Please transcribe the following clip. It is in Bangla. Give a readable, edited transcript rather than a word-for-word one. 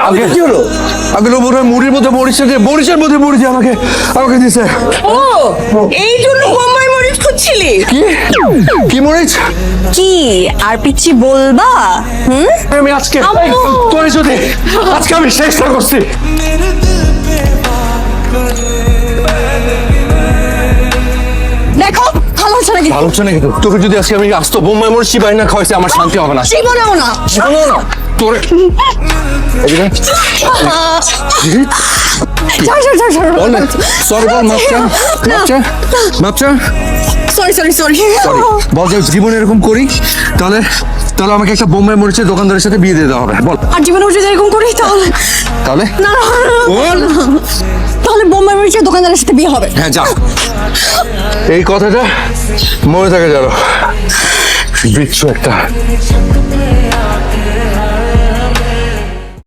আগে কি হলো? আগে মুড়ির মধ্যে মরিচের মধ্যে মরিচ আমাকে দিছে। ও এই জন্য বোম্বাই মরিচ খুঁজছিলি? কি মরিচ? কি আর পিচ্ছি বলবা? আমি আজকে তোর যদি আজকে আমি চেষ্টা করছি। দেখো ভালো হচ্ছে নাকি? ভালো হচ্ছে নাকি? তোকে যদি আজকে আমি আস্ত বোম্বাই মরিচ চিবাই না খাওয়াইছি আমার শান্তি হবে না। জীবনেও না। শোনো না তোরে সরি বল মাপচা সরি বল যে জীবনে এরকম করি তাহলে আমাকে একটা বোম্বাই মরিচের দোকানদারের সাথে বিয়ে দিয়ে দেওয়া হবে। বল আর জীবনে যদি এরকম করি তাহলে না বল তাহলে বোম্বাই মরিচের দোকানদারের সাথে বিয়ে হবে। হ্যাঁ যা, এই কথাটা মনে থাকে জানো, বিচ্ছু একটা।